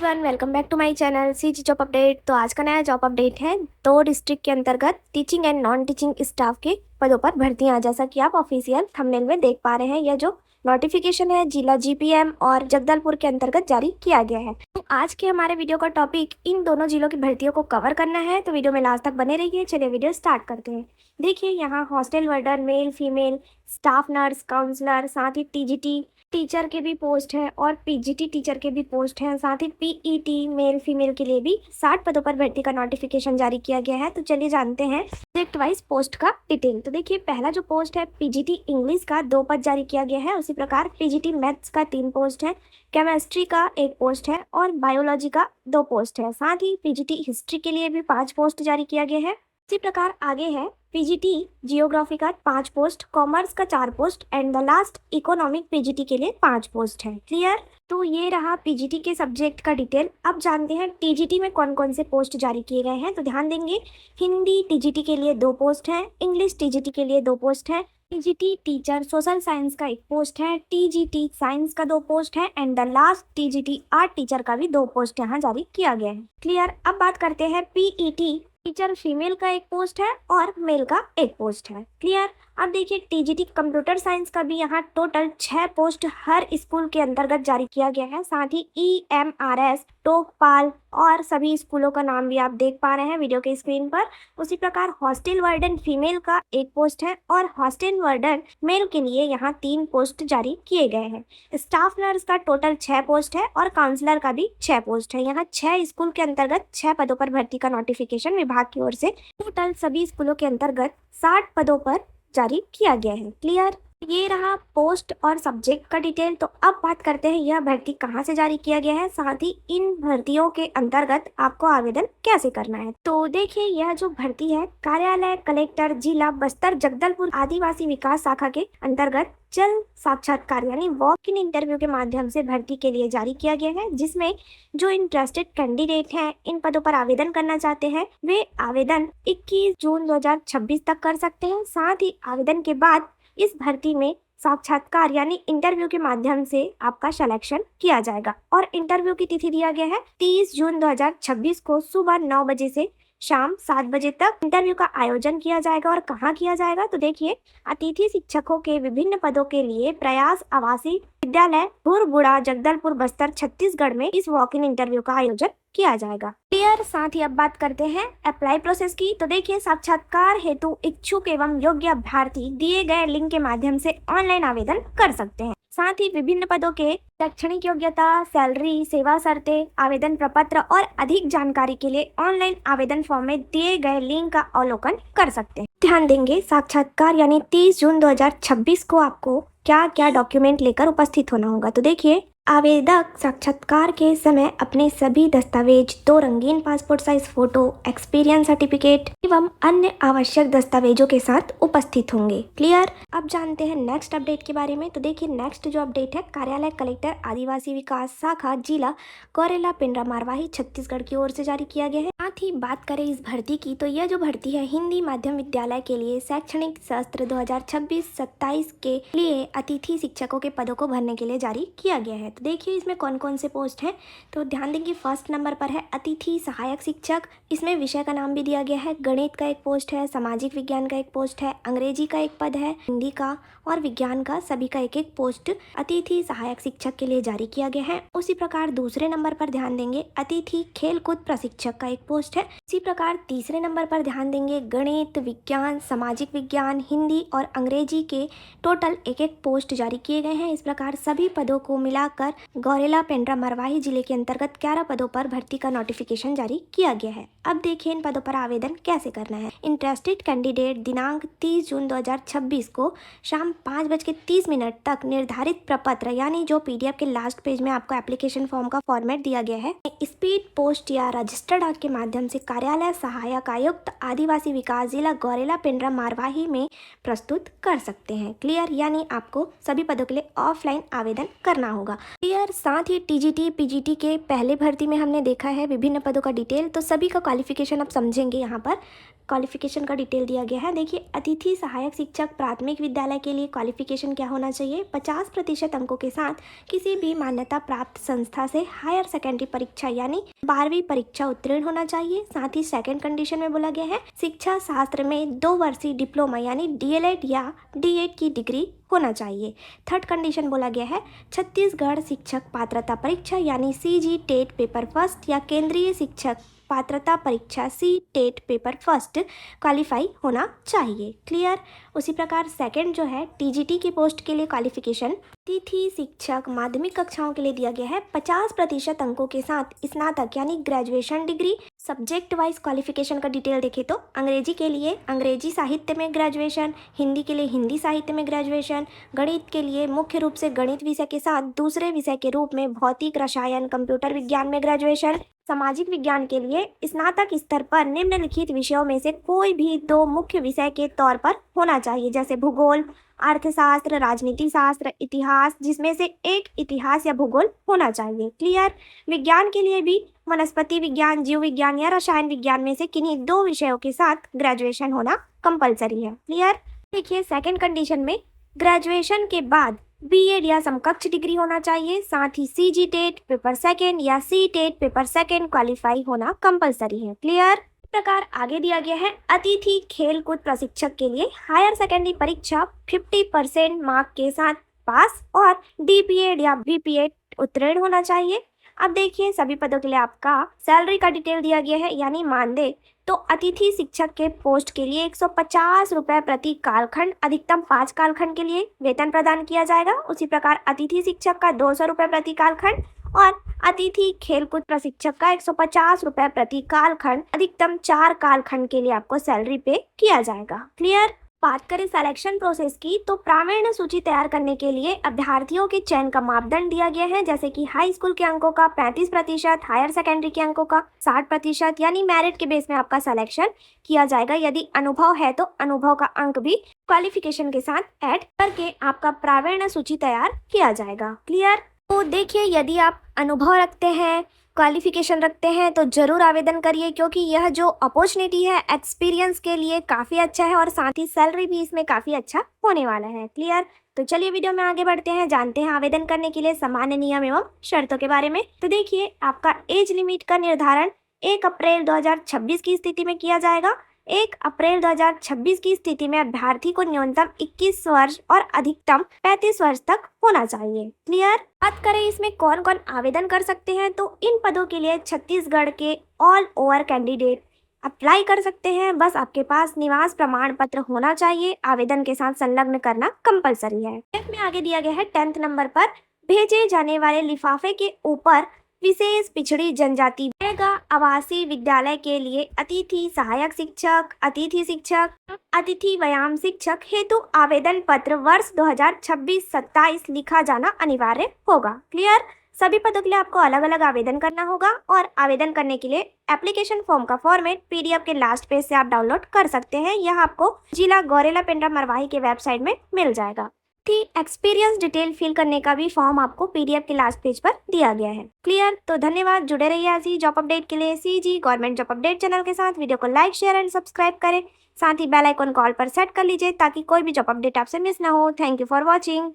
Everyone, welcome back to my channel CG job update. तो आज का नया जॉब अपडेट है। 2 डिस्ट्रिक्ट के अंतर्गत teaching and non teaching staff के पदों पर भर्तियां, जैसा कि आप ऑफिशियल थंबनेल में देख पा रहे हैं। यह जो नोटिफिकेशन है जिला जीपीएम और जगदलपुर के अंतर्गत जारी किया गया है। तो आज के हमारे वीडियो का टॉपिक इन दोनों जिलों की भर्तियों को कवर करना है, तो वीडियो में लास्ट तक बने रहिए। चलिए वीडियो स्टार्ट करते हैं। देखिए, यहाँ hostel warden, male female, staff nurse, counsellor, साथ ही टीजीटी टीचर के भी पोस्ट है और पीजीटी टीचर के भी पोस्ट हैं। साथ ही पीईटी मेल फीमेल के लिए भी 60 पदों पर भर्ती का नोटिफिकेशन जारी किया गया है। तो चलिए जानते हैं सब्जेक्ट वाइज पोस्ट का डिटेल। तो देखिए, पहला जो पोस्ट है पीजीटी इंग्लिश का 2 पद जारी किया गया है। उसी प्रकार पीजीटी मैथ्स का 3 पोस्ट है, केमिस्ट्री का 1 पोस्ट है और बायोलॉजी का 2 पोस्ट है। साथ ही पीजीटी हिस्ट्री के लिए भी 5 पोस्ट जारी किया गया है। इसी प्रकार आगे है पीजीटी जियोग्राफी का 5 पोस्ट, कॉमर्स का 4 post and the last economic PGT के लिए 5 पोस्ट है। क्लियर? तो ये रहा पीजीटी के सब्जेक्ट का डिटेल। अब जानते हैं टीजीटी में कौन कौन से पोस्ट जारी किए गए हैं। तो ध्यान देंगे, हिंदी टीजीटी के लिए 2 पोस्ट हैं, इंग्लिश टीजीटी के लिए 2 पोस्ट है, टीजीटी टीचर सोशल साइंस का 1 पोस्ट है, टीजीटी साइंस का 2 पोस्ट है and the last TGT art teacher का भी 2 पोस्ट यहाँ जारी किया गया है। क्लियर? अब बात करते हैं पीईटी टीचर फीमेल का 1 पोस्ट है और मेल का 1 पोस्ट है। क्लियर? अब देखिए, टीजीटी कंप्यूटर साइंस का भी यहाँ टोटल 6 पोस्ट हर स्कूल के अंतर्गत जारी किया गया है। साथ ही ईएमआरएस, टोकपाल और सभी स्कूलों का नाम भी आप देख पा रहे हैं वीडियो के स्क्रीन पर। उसी प्रकार हॉस्टल वार्डन फीमेल का 1 पोस्ट है और हॉस्टल वार्डन मेल के लिए यहाँ 3 पोस्ट जारी किए गए हैं। स्टाफ नर्स का टोटल 6 पोस्ट है और काउंसलर का भी 6 पोस्ट है। यहाँ 6 स्कूल के अंतर्गत 6 पदों पर भर्ती का नोटिफिकेशन विभाग की ओर से टोटल सभी स्कूलों के अंतर्गत 60 पदों पर जारी किया गया है। क्लियर? ये रहा पोस्ट और सब्जेक्ट का डिटेल। तो अब बात करते हैं यह भर्ती कहाँ से जारी किया गया है, साथ ही इन भर्तियों के अंतर्गत आपको आवेदन कैसे करना है। तो देखिए, यह जो भर्ती है कार्यालय कलेक्टर जिला बस्तर जगदलपुर आदिवासी विकास शाखा के अंतर्गत जल्द साक्षात्कार यानी वॉक इन इंटरव्यू के माध्यम से भर्ती के लिए जारी किया गया है, जिसमें जो इंटरेस्टेड कैंडिडेट हैं, इन पदों पर आवेदन करना चाहते हैं, वे आवेदन 21 जून 2026 तक कर सकते हैं। साथ ही आवेदन के बाद इस भर्ती में साक्षात्कार यानी इंटरव्यू के माध्यम से आपका सिलेक्शन किया जाएगा और इंटरव्यू की तिथि दिया गया है 30 जून 2026 को सुबह 9 बजे से शाम 7 बजे तक इंटरव्यू का आयोजन किया जाएगा। और कहाँ किया जाएगा? तो देखिए, अतिथि शिक्षकों के विभिन्न पदों के लिए प्रयास आवासीय विद्यालय भुरबुड़ा जगदलपुर बस्तर छत्तीसगढ़ में इस वॉक इन इंटरव्यू का आयोजन किया जाएगा। क्लियर? साथ ही अब बात करते हैं अप्लाई प्रोसेस की। तो देखिए, साक्षात्कार हेतु इच्छुक एवं योग्य अभ्यर्थी दिए गए लिंक के माध्यम से ऑनलाइन आवेदन कर सकते हैं। साथ ही विभिन्न पदों के शैक्षणिक योग्यता, सैलरी, सेवा शर्तें, आवेदन प्रपत्र और अधिक जानकारी के लिए ऑनलाइन आवेदन फॉर्म में दिए गए लिंक का अवलोकन कर सकते हैं। ध्यान देंगे, साक्षात्कार यानी 30 जून 2026 को आपको क्या क्या डॉक्यूमेंट लेकर उपस्थित होना होगा। तो देखिए, आवेदक साक्षात्कार के समय अपने सभी दस्तावेज, 2 रंगीन passport size photo, experience certificate एवं अन्य आवश्यक दस्तावेजों के साथ उपस्थित होंगे। क्लियर? अब जानते हैं नेक्स्ट अपडेट के बारे में। तो देखिए, नेक्स्ट जो अपडेट है कार्यालय कलेक्टर आदिवासी विकास शाखा जिला गौरेला पिंडरा मारवाही छत्तीसगढ़ की ओर से जारी किया गया है। साथ ही बात करें इस भर्ती की, तो यह जो भर्ती है हिंदी माध्यम विद्यालय के लिए शैक्षणिक सत्र 2026-27 के लिए अतिथि शिक्षकों के पदों को भरने के लिए जारी किया गया है। तो देखिए, इसमें कौन कौन से पोस्ट हैं। तो ध्यान देंगे, फर्स्ट नंबर पर है अतिथि सहायक शिक्षक। इसमें विषय का नाम भी दिया गया है। गणित का 1 पोस्ट है, सामाजिक विज्ञान का 1 पोस्ट है, अंग्रेजी का 1 पद है, हिंदी का और विज्ञान का सभी का 1-1 पोस्ट अतिथि सहायक शिक्षक के लिए जारी किया गया है। उसी प्रकार दूसरे नंबर पर ध्यान देंगे अतिथि खेलकूद प्रशिक्षक का 1 पोस्ट है। इसी प्रकार तीसरे नंबर पर ध्यान देंगे गणित, विज्ञान, सामाजिक विज्ञान, हिंदी और अंग्रेजी के टोटल 1-1 पोस्ट जारी किए गए हैं। इस प्रकार सभी पदों को मिलाकर गौरेला पेंड्रा मरवाही जिले के अंतर्गत 11 पदों पर भर्ती का नोटिफिकेशन जारी किया गया है। अब देखिए, इन पदों पर आवेदन कैसे करना है। इंटरेस्टेड कैंडिडेट दिनांक 30 जून 2026 को शाम 5:30 तक निर्धारित प्रपत्र यानी जो पीडीएफ के लास्ट पेज में आपको एप्लीकेशन फॉर्म का फॉर्मेट दिया गया है, स्पीड पोस्ट या रजिस्टर्ड डाक के माध्यम से कार्यालय सहायक आयुक्त आदिवासी विकास जिला गौरेला पेंड्रा मारवाही में प्रस्तुत कर सकते हैं। क्लियर? यानी आपको सभी पदों के लिए ऑफलाइन आवेदन करना होगा। क्लियर? साथ ही टीजीटी पीजीटी के पहले भर्ती में हमने देखा है विभिन्न पदों का डिटेल। तो सभी का क्वालिफिकेशन आप समझेंगे यहाँ पर। क्वालिफिकेशन का डिटेल दिया गया है। देखिए, अतिथि सहायक शिक्षक प्राथमिक विद्यालय के लिए क्वालिफिकेशन क्या होना चाहिए, 50% अंकों के साथ किसी भी मान्यता प्राप्त संस्था से हायर सेकेंडरी परीक्षा यानी 12वीं परीक्षा उत्तीर्ण होना चाहिए। साथ ही सेकंड कंडीशन में बोला गया है शिक्षा शास्त्र में 2 वर्षीय डिप्लोमा यानी डीएलएड या डीएड की डिग्री होना चाहिए। थर्ड कंडीशन बोला गया है छत्तीसगढ़ शिक्षक पात्रता परीक्षा यानी सीजी टेट पेपर फर्स्ट या केंद्रीय शिक्षक पात्रता परीक्षा C TET paper first qualify होना चाहिए। क्लियर। उसी प्रकार सेकंड जो है टीजीटी की पोस्ट के लिए क्वालिफिकेशन अतिथि शिक्षक माध्यमिक कक्षाओं के लिए दिया गया है 50% अंकों के साथ स्नातक यानी graduation degree. Subject wise qualification का डिटेल देखें तो अंग्रेजी के लिए अंग्रेजी साहित्य में ग्रेजुएशन, हिंदी के लिए हिंदी साहित्य में ग्रेजुएशन, गणित के लिए मुख्य रूप से गणित विषय के साथ दूसरे विषय के रूप में भौतिक, रसायन, कंप्यूटर विज्ञान में ग्रेजुएशन। सामाजिक विज्ञान के लिए स्नातक स्तर पर निम्नलिखित विषयों में से कोई भी 2 मुख्य विषय के तौर पर होना चाहिए, जैसे भूगोल, अर्थशास्त्र, राजनीति शास्त्र, इतिहास, जिसमें से एक इतिहास या भूगोल होना चाहिए। क्लियर। विज्ञान के लिए भी वनस्पति विज्ञान, जीव विज्ञान या रसायन विज्ञान में से किन्हीं 2 विषयों के साथ ग्रेजुएशन होना कंपलसरी है। क्लियर। देखिए, सेकंड कंडीशन में ग्रेजुएशन के बाद बीएड या समकक्ष डिग्री होना चाहिए। साथ ही सीजी टेट पेपर सेकंड या C TET paper second qualify होना कंपलसरी है। क्लियर। इस प्रकार आगे दिया गया है अतिथि खेलकूद प्रशिक्षक के लिए हायर सेकेंडरी परीक्षा 50% मार्क के साथ पास और डीपीएड या बीपीएड उत्तीर्ण होना चाहिए। अब देखिए, सभी पदों के लिए आपका सैलरी का डिटेल दिया गया है यानी मानदेय। तो अतिथि शिक्षक के पोस्ट के लिए 150 रुपये प्रति कालखंड, अधिकतम 5 कालखंड के लिए वेतन प्रदान किया जाएगा। उसी प्रकार अतिथि शिक्षक का 200 रुपये प्रति कालखंड और अतिथि खेलकूद प्रशिक्षक का 150 रुपये प्रति कालखंड, अधिकतम 4 कालखंड के लिए आपको सैलरी पे किया जाएगा। क्लियर। बात करें सिलेक्शन प्रोसेस की, तो प्रावीण्य सूची तैयार करने के लिए अभ्यर्थियों के चयन का मापदंड दिया गया है, जैसे कि हाई स्कूल के अंकों का 35%, हायर सेकेंडरी के अंकों का 60%, यानी मेरिट के बेस में आपका सिलेक्शन किया जाएगा। यदि अनुभव है तो अनुभव का अंक भी क्वालिफिकेशन के साथ ऐड करके आपका प्रावीण्य सूची तैयार किया जाएगा। क्लियर। तो देखिए, यदि आप अनुभव रखते हैं, क्वालिफिकेशन रखते हैं तो ज़रूर आवेदन करिए, क्योंकि यह जो अपॉर्चुनिटी है एक्सपीरियंस के लिए काफ़ी अच्छा है और साथ ही सैलरी भी इसमें काफ़ी अच्छा होने वाला है। क्लियर। तो चलिए वीडियो में आगे बढ़ते हैं, जानते हैं आवेदन करने के लिए सामान्य नियम एवं शर्तों के बारे में। तो देखिए, आपका एज लिमिट का निर्धारण 1 अप्रैल 2026 की स्थिति में किया जाएगा। 1 अप्रैल 2026 की स्थिति में अभ्यर्थी को न्यूनतम 21 वर्ष और अधिकतम 35 वर्ष तक होना चाहिए। क्लियर। बात करें इसमें कौन कौन आवेदन कर सकते हैं, तो इन पदों के लिए छत्तीसगढ़ के ऑल ओवर कैंडिडेट अप्लाई कर सकते हैं। बस आपके पास निवास प्रमाण पत्र होना चाहिए, आवेदन के साथ संलग्न करना कंपलसरी है। में आगे दिया गया है 10th नंबर पर भेजे जाने वाले लिफाफे के ऊपर विशेष पिछड़ी जनजाति आवासीय विद्यालय के लिए अतिथि सहायक शिक्षक, अतिथि शिक्षक, अतिथि व्यायाम शिक्षक हेतु आवेदन पत्र वर्ष 2026-27 लिखा जाना अनिवार्य होगा। क्लियर। सभी पदों के लिए आपको अलग अलग आवेदन करना होगा और आवेदन करने के लिए एप्लीकेशन फॉर्म का फॉर्मेट पीडीएफ के लास्ट पेज से आप डाउनलोड कर सकते हैं। यह आपको जिला गौरेला पेंड्रा मरवाही के वेबसाइट में मिल जाएगा। एक्सपीरियंस डिटेल फिल करने का भी फॉर्म आपको पीडीएफ के लास्ट पेज पर दिया गया है। क्लियर। तो धन्यवाद, जुड़े रहिए ऐसी जॉब अपडेट के लिए CG government job update channel के साथ। वीडियो को लाइक, शेयर एंड सब्सक्राइब करें। साथ ही बेल आइकन कॉल पर सेट कर लीजिए ताकि कोई भी जॉब अपडेट आपसे मिस ना हो। Thank you for watching.